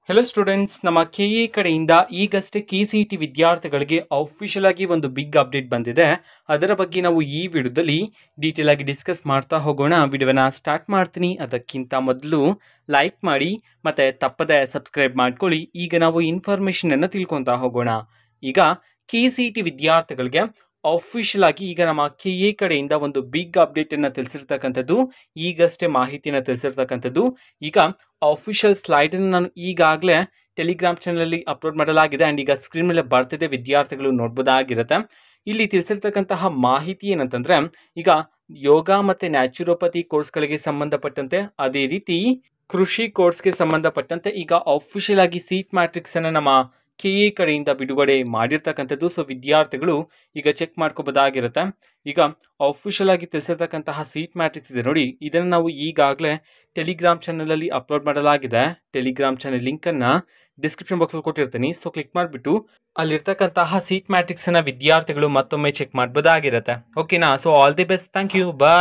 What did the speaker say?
Hello students, ನಮ್ಮ ಕೆಇ ಕಡೆಯಿಂದ ಈಗಷ್ಟೇ KCET ವಿದ್ಯಾರ್ಥಿಗಳಿಗೆ ಅಫಿಷಿಯಲ್ ಆಗಿ ಒಂದು ಬಿಗ್ ಅಪ್ಡೇಟ್ ಬಂದಿದೆ. ಅದರ ಬಗ್ಗೆ ನಾವು ಈ ವಿಡಿಯೋದಲ್ಲಿ ಡೀಟೇಲ್ ಆಗಿ ಡಿಸ್ಕಸ್ ಮಾಡ್ತಾ ಹೋಗೋಣ. ವಿಡಿಯೋನ ಸ್ಟಾರ್ಟ್ ಮಾಡ್ತೀನಿ. ಅದಕ್ಕಿಂತ ಮೊದಲು ಲೈಕ್ ಮಾಡಿ ಮತ್ತೆ ತಪ್ಪದೆ ಸಬ್ಸ್ಕ್ರೈಬ್ ಮಾಡ್ಕೊಳ್ಳಿ. ಈಗ ನಾವು ಇನ್ಫಾರ್ಮೇಷನ್ ಅನ್ನು ತಿಳ್ಕೊತಾ ಹೋಗೋಣ. ಈಗ KCET ವಿದ್ಯಾರ್ಥಿಗಳಿಗೆ ಅಫಿಷಿಯಲ್ ಆಗಿ ಈಗ ನಮ್ಮ ಕೆಇ ಕಡೆಯಿಂದ ಒಂದು ಬಿಗ್ ಅಪ್ಡೇಟ್ ಅನ್ನು ತಿಳಿಸಿರ್ತಕ್ಕಂಥದ್ದು, ಈಗಷ್ಟೇ ಮಾಹಿತಿಯನ್ನು ತಿಳಿಸಿರ್ತಕ್ಕಂಥದ್ದು. ಈಗ ಅಫಿಷಿಯಲ್ ಸ್ಲೈಡ್ ಅನ್ನು ನಾನು ಈಗಾಗಲೇ ಟೆಲಿಗ್ರಾಮ್ ಚಾನಲ್ ಅಪ್ಲೋಡ್ ಮಾಡಲಾಗಿದೆ ಅಂಡ್ ಈಗ ಸ್ಕ್ರೀನ್ ಮೇಲೆ ಬರ್ತಿದೆ, ವಿದ್ಯಾರ್ಥಿಗಳು ನೋಡ್ಬೋದಾಗಿರುತ್ತೆ. ಇಲ್ಲಿ ತಿಳಿಸಿರ್ತಕ್ಕಂತಹ ಮಾಹಿತಿ ಏನಂತಂದ್ರೆ, ಈಗ ಯೋಗ ಮತ್ತೆ ನ್ಯಾಚುರೋಪತಿ ಕೋರ್ಸ್ಗಳಿಗೆ ಸಂಬಂಧಪಟ್ಟಂತೆ, ಅದೇ ರೀತಿ ಕೃಷಿ ಕೋರ್ಸ್ಗೆ ಸಂಬಂಧಪಟ್ಟಂತೆ ಈಗ ಅಫಿಷಿಯಲ್ ಆಗಿ ಸೀಟ್ ಮ್ಯಾಟ್ರಿಕ್ಸ್ ಅನ್ನು ನಮ್ಮ ಕೆಇ ಕಡೆಯಿಂದ ಬಿಡುಗಡೆ ಮಾಡಿರ್ತಕ್ಕಂಥದ್ದು. ಸೊ ವಿದ್ಯಾರ್ಥಿಗಳು ಈಗ ಚೆಕ್ ಮಾಡ್ಕೋಬೋದಾಗಿರುತ್ತೆ. ಈಗ ಅಫಿಷಿಯಲ್ ಆಗಿ ತಿಳಿಸಿರ್ತಕ್ಕಂತಹ ಸೀಟ್ ಮ್ಯಾಟ್ರಿಕ್ಸ್ ಇದೆ ನೋಡಿ, ಇದನ್ನು ನಾವು ಈಗಾಗಲೇ ಟೆಲಿಗ್ರಾಮ್ ಚಾನಲ್ ಅಲ್ಲಿ ಅಪ್ಲೋಡ್ ಮಾಡಲಾಗಿದೆ. ಟೆಲಿಗ್ರಾಮ್ ಚಾನಲ್ ಲಿಂಕ್ ಅನ್ನ ಡಿಸ್ಕ್ರಿಪ್ಷನ್ ಬಾಕ್ಸ್ ಅಲ್ಲಿ ಕೊಟ್ಟಿರ್ತೀನಿ. ಸೊ ಕ್ಲಿಕ್ ಮಾಡಿಬಿಟ್ಟು ಅಲ್ಲಿರ್ತಕ್ಕಂತಹ ಸೀಟ್ ಮ್ಯಾಟ್ರಿಕ್ಸ್ ಅನ್ನ ವಿದ್ಯಾರ್ಥಿಗಳು ಮತ್ತೊಮ್ಮೆ ಚೆಕ್ ಮಾಡಬಹುದಾಗಿರುತ್ತೆ. ಓಕೆನಾ? So all the best, thank you, bye.